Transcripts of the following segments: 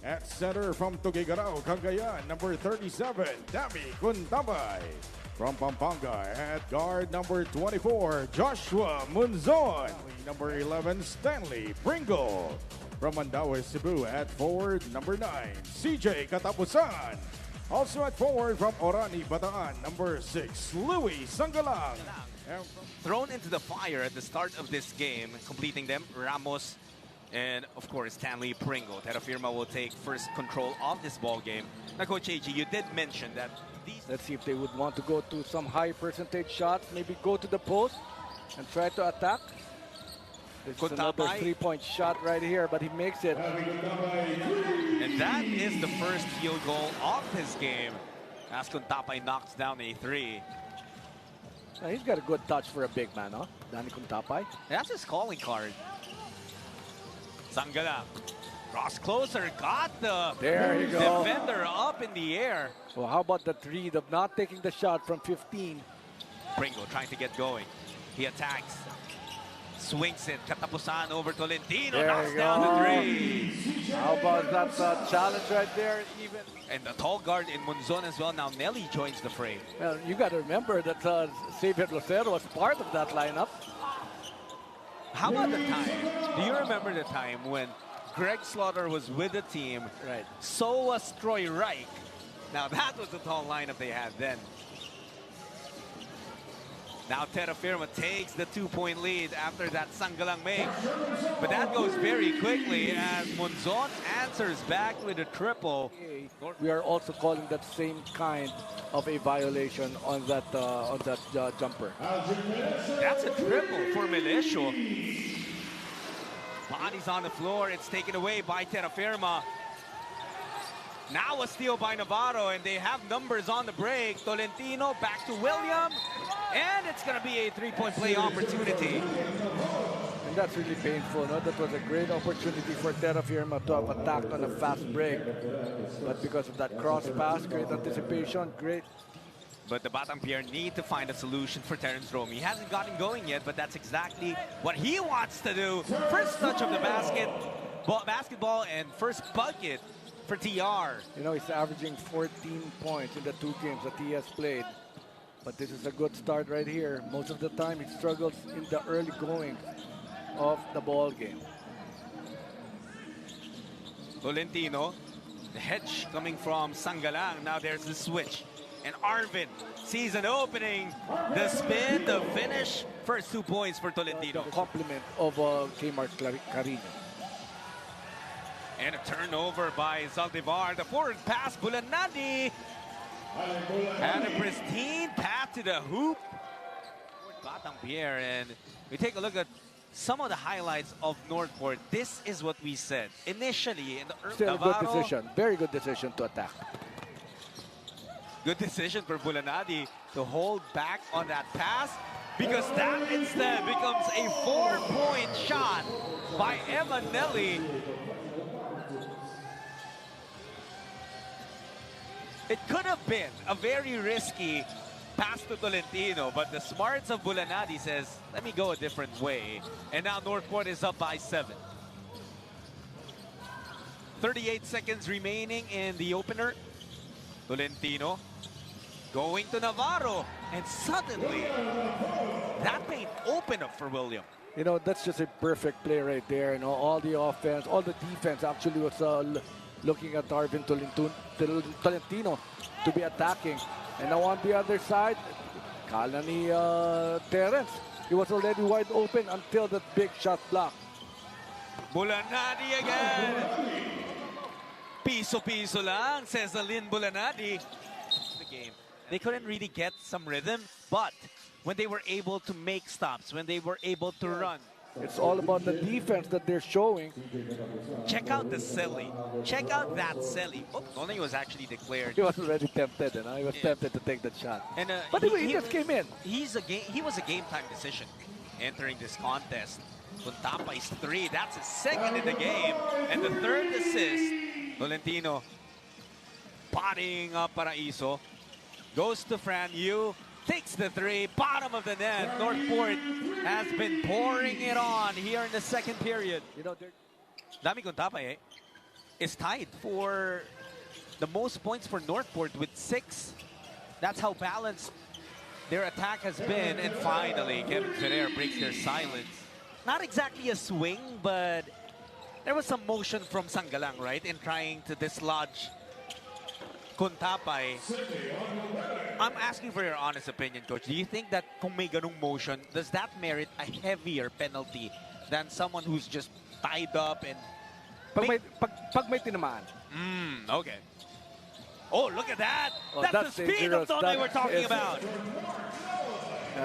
At center from Tuguegarao, Cagayan, number 37, Dami Kuntabay. From Pampanga, at guard number 24, Joshua Munzon. Number 11, Stanley Pringle. From Mandaue, Cebu, at forward number 9, CJ Katapusan. Also at forward from Orani, Bataan, number 6, Louis Sangalang. Thrown into the fire at the start of this game, completing them, Ramos and, of course, Stanley Pringle. Terrafirma will take first control of this ball game. Now, Coach AG, you did mention that these... Let's see if they would want to go to some high percentage shots, maybe go to the post and try to attack. There's another three-point shot right here, but he makes it. And that is the first field goal of this game, as Kuntapay knocks down a three. Now, he's got a good touch for a big man, huh? Danny Kuntapay. That's his calling card. Sangalang. Cross closer, got the defender up in the air. Well, how about the three of not taking the shot from 15? Pringle trying to get going. He attacks. Swings it. Katapusan over Tolentino. Knocks down the three. How about that challenge right there? Even. And the tall guard in Munzon as well. Now Nelly joins the fray. Well, you got to remember that Xavier Lucero was part of that lineup. How about the time? Do you remember the time when Greg Slaughter was with the team? Right. So was Troy Reich. Now that was the tall lineup they had then. Now Terrafirma takes the 2-point lead after that Sangalang make. But that goes very quickly as Munzon answers back with a triple. We are also calling that same kind of a violation on that jumper. That's a triple for Milicio. Body's on the floor. It's taken away by Terrafirma. Now a steal by Navarro, and they have numbers on the break. Tolentino back to William, and it's going to be a three-point play opportunity. And that's really painful. No? That was a great opportunity for Terrafirma to have attacked on a fast break. But because of that cross pass, great anticipation, great. But the Batang Pier need to find a solution for Terrence Rome. He hasn't gotten going yet, but that's exactly what he wants to do. First touch of the basketball and first bucket for TR. You know, he's averaging 14 points in the 2 games that he has played. But this is a good start right here. Most of the time, he struggles in the early going of the ball game. Tolentino, the hedge coming from Sangalang. Now there's the switch. And Arvin sees an opening. The spin, the finish. First 2 points for Tolentino. The compliment of Kmart Carino. And a turnover by Zaldivar. The forward pass, Bulanadi. And a pristine pass to the hoop. Batang Pier. And we take a look at some of the highlights of NorthPort. This is what we said. Initially, in the Still a good decision. Very good decision to attack. Good decision for Bulanadi to hold back on that pass, because that instead becomes a 4-point shot by Emanelli. It could have been a very risky pass to Tolentino, but the smarts of Bulanadi says, let me go a different way. And now NorthPort is up by 7. 38 seconds remaining in the opener. Tolentino going to Navarro, and suddenly that made open up for William. You know, that's just a perfect play right there. You know, all the offense, all the defense actually was looking at Arvin Tolentino to be attacking. And now on the other side, kala ni Terrence, he was already wide open until that big shot block. Bulanadi again. Piso-piso lang, says Alin Bulanadi. The game. They couldn't really get some rhythm, but when they were able to make stops, when they were able to run. It's all about the defense that they're showing. Check out the Selly. Check out that Selly. Oh, Nonay was actually declared. He was already tempted, and he was tempted to take that shot. And, but he just came in. He was a game-time decision entering this contest. Kuntapay's 3, that's his second in the game. And the third assist, Tolentino potting up Paraiso. Goes to Fran Yu, takes the 3, bottom of the net. NorthPort has been pouring it on here in the second period. You know, Dami Kuntapay, eh? is tied for the most points for NorthPort with 6. That's how balanced their attack has been. And finally, Kevin Ferrer breaks their silence. Not exactly a swing, but there was some motion from Sanggalang, right, in trying to dislodge Kuntapay. I'm asking for your honest opinion, Coach. Do you think that kung may ganung motion, does that merit a heavier penalty than someone who's just tied up and... Pag may tinamaan. Okay. Oh, look at that! Oh, that's the speed of Tonay we're talking about.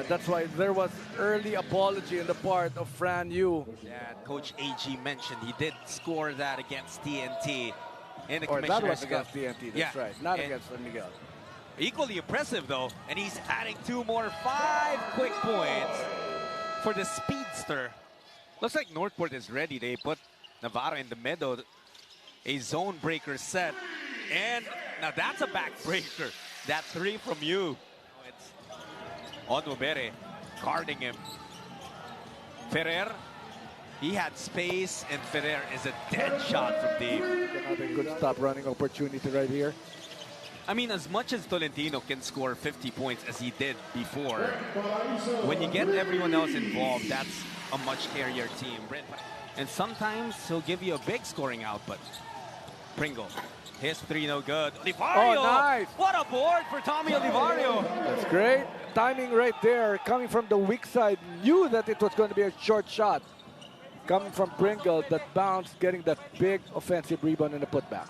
That's why there was early apology on the part of Fran Yu. Yeah, Coach AG mentioned he did score that against TNT in the Or that was Commissioner's Cup. against TNT, that's right. Not against San Miguel. Equally impressive, though. And he's adding 2 more 5 quick points for the speedster. Looks like NorthPort is ready. They put Navarro in the middle. A zone breaker set. And now that's a backbreaker. That 3 from you. It's Onwabere guarding him. Ferrer, he had space, and Ferrer is a dead shot from deep. Another good stop running opportunity right here. I mean, as much as Tolentino can score 50 points as he did before, when you get everyone else involved, that's a much scarier team. And sometimes he'll give you a big scoring output. Pringle, his 3 no good. Livario! Oh, nice! What a board for Tommy Livario! That's great. Timing right there, coming from the weak side. Knew that it was going to be a short shot. Coming from Pringle, that bounce, getting that big offensive rebound in the putback.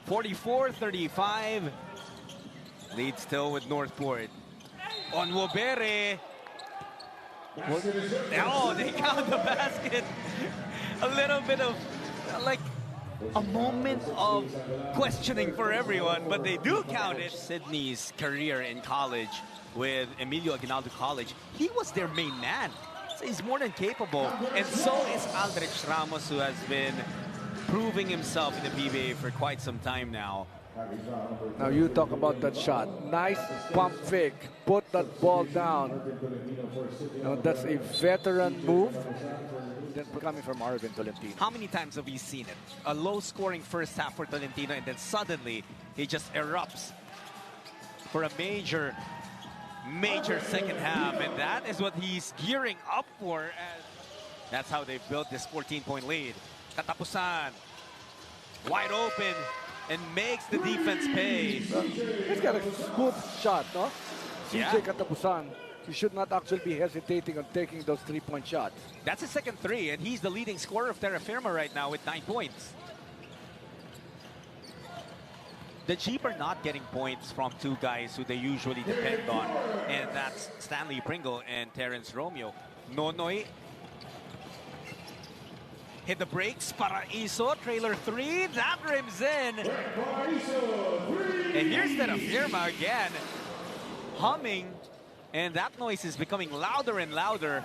44-35. Lead still with NorthPort. Onwabere. Oh, they count the basket. A little bit of, like, a moment of questioning for everyone, but they do count it. Sydney's career in college with Emilio Aguinaldo College, he was their main man. So he's more than capable. And so is Aldrich Ramos, who has been proving himself in the PBA for quite some time now. Now you talk about that shot. Nice pump fake. Put that ball down. Now that's a veteran move. Then coming from Arvin Tolentino. How many times have we seen it? A low-scoring first half for Tolentino, and then suddenly he just erupts for a major second half, and that is what he's gearing up for. As that's how they built this 14-point lead. Katapusan, wide open, and makes the defense pay. He's got a smooth shot, no? Yeah. CJ Katapusan. He should not actually be hesitating on taking those 3-point shots. That's his second 3, and he's the leading scorer of Terrafirma right now with 9 points. The Jeep are not getting points from 2 guys who they usually depend on, and that's Stanley Pringle and Terrence Romeo. Nonoy hit the brakes. Paraiso, trailer 3, that rims in. And here's Terrafirma again, humming, and that noise is becoming louder and louder.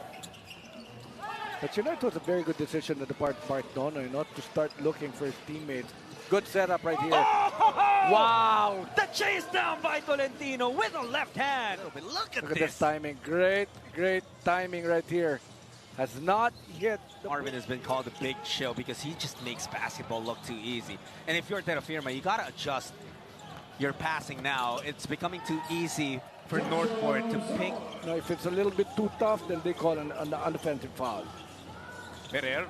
But you know, it was a very good decision on the part of Bart Nonoy not to start looking for his teammates. Good setup right here. Oh! Wow! The chase down by Tolentino with a left hand. Look at this timing. Great timing right here. Has not hit. Arvin has been called a big chill because he just makes basketball look too easy. And if you're Terrafirma, you got to adjust your passing now. It's becoming too easy for NorthPort to pick. No, if it's a little bit too tough, then they call an unoffensive foul. Ferrer.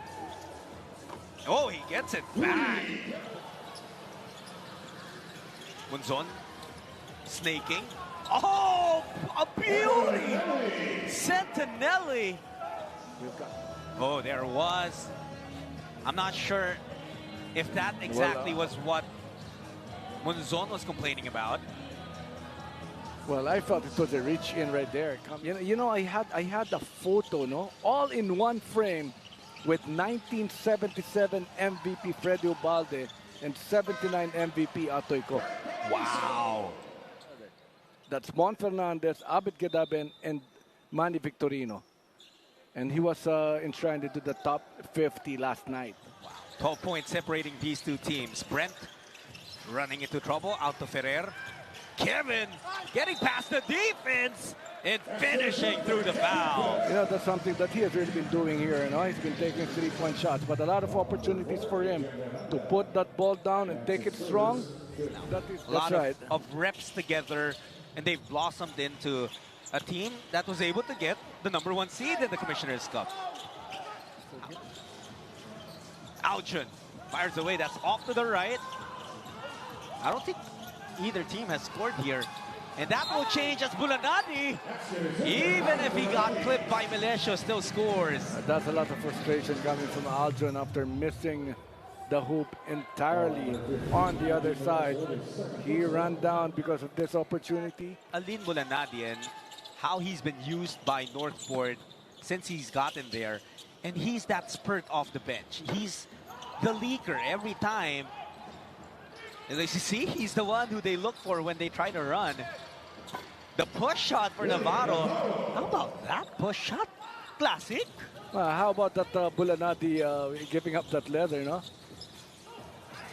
Oh, he gets it back. Munzon snaking. Oh, a beauty! Sentinelli. Oh, there was. I'm not sure if that exactly was what Munzon was complaining about. Well, I felt it was a reach in right there. You know, I had a photo, no, all in one frame with 1977 MVP Freddy Ubalde and 79 MVP Atoyko. Wow. That's Mon Fernandez, Abid Gedaben, and Manny Victorino. And he was enshrined into the top 50 last night. Wow. 12 points separating these 2 teams. Brent running into trouble, out to Ferrer. Kevin getting past the defense. and finishing through the foul. You know, that's something that he has really been doing here. You know, he's been taking three-point shots, but a lot of opportunities for him to put that ball down and take it strong. A lot of reps together, and they've blossomed into a team that was able to get the #1 seed in the Commissioner's Cup. Aljon fires away. That's off to the right. I don't think either team has scored here. And that will change as Bulanadi, even if he got clipped by Melesio, still scores. That's a lot of frustration coming from Aljon after missing the hoop entirely on the other side. He ran down because of this opportunity. Alin Bulanadi and how he's been used by NorthPort since he's gotten there. And he's that spurt off the bench. He's the leaker every time. And as you see, he's the one who they look for when they try to run. The push shot for Navarro. How about that push shot? Classic. How about that Bulanadi giving up that leather, no?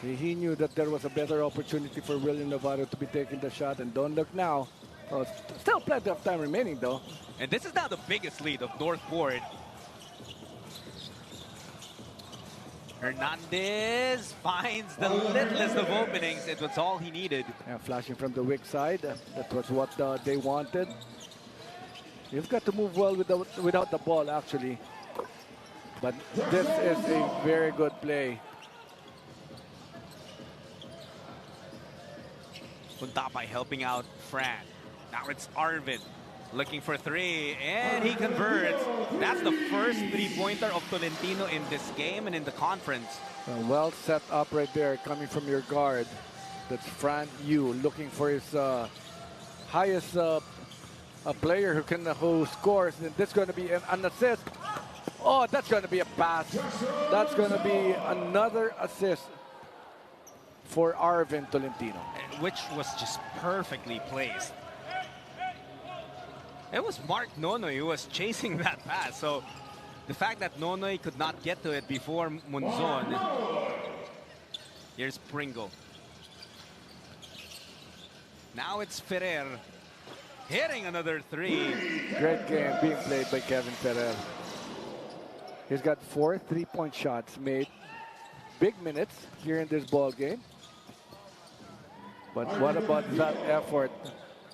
He knew that there was a better opportunity for William Navarro to be taking the shot, and don't look now. Oh, still plenty of time remaining, though. And this is now the biggest lead of NorthPort. Hernandez finds the littlest of openings. It was all he needed. Yeah, flashing from the weak side. That was what they wanted. You've got to move well without the ball, actually. But this is a very good play. Puntapay helping out Fran. Now it's Arvin looking for three, and he converts. That's the first three-pointer of Tolentino in this game and in the conference. Well set up right there, coming from your guard. That's Fran Yu looking for his highest player who scores. And this is going to be an assist. Oh, that's going to be a pass. That's going to be another assist for Arvin Tolentino, which was just perfectly placed. It was Mark Nonoy who was chasing that pass. So the fact that Nonoy could not get to it before Munzon. Here's Pringle. Now it's Ferrer hitting another three. Great game being played by Kevin Ferrer. He's got 4 3-point shots made. Big minutes here in this ball game. But what about that effort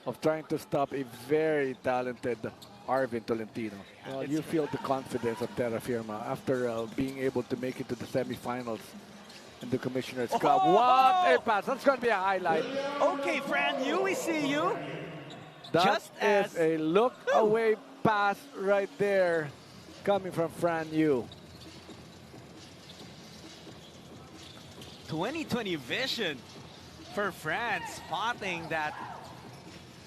of trying to stop a very talented Arvin Tolentino? Well, you feel the confidence of Terrafirma after being able to make it to the semifinals in the Commissioner's Cup. What a pass! That's going to be a highlight. Okay, Fran Yu, we see you. That is a look-away pass right there coming from Fran Yu. 2020 vision for Fran, spotting that.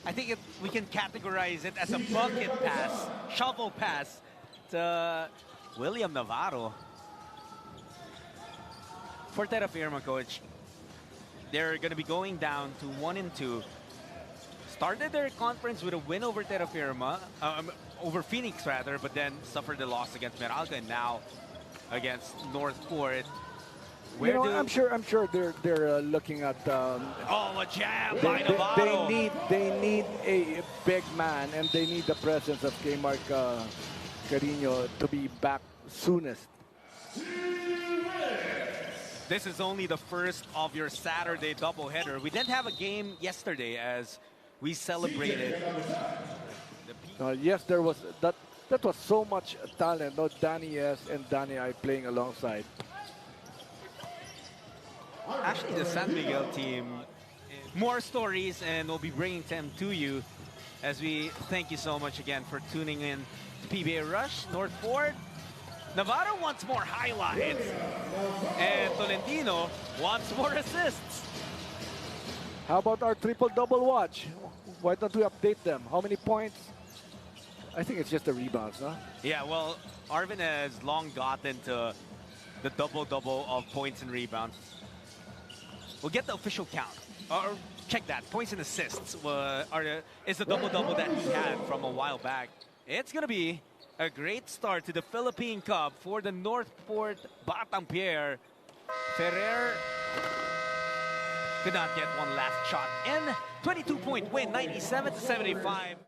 I think we can categorize it as a bucket pass, shovel pass to William Navarro. For Terrafirma, coach, they're going to be going down to 1-2. Started their conference with a win over Terrafirma, over Phoenix rather, but then suffered a loss against Meralco and now against NorthPort. You know, I'm sure they're looking at. A jam by Navarro. They need a big man, and they need the presence of K-Mark Carino to be back soonest. This is only the first of your Saturday doubleheader. We didn't have a game yesterday as we celebrated. Yes, there was that. That was so much talent. No, Danny S and Danny I playing alongside. Actually, the San Miguel team, more stories, and we'll be bringing them to you as we thank you so much again for tuning in to PBA Rush. NorthPort, Navarro wants more highlights, and Tolentino wants more assists. How about our triple-double watch? Why don't we update them? How many points? I think it's just the rebounds, no? Yeah, well, Arvin has long gotten to the double-double of points and rebounds. We'll get the official count. Or check that. Points and assists is the double-double that he had from a while back. It's going to be a great start to the Philippine Cup for the NorthPort Batang Pier. Ferrer could not get one last shot. And 22-point win, 97-75.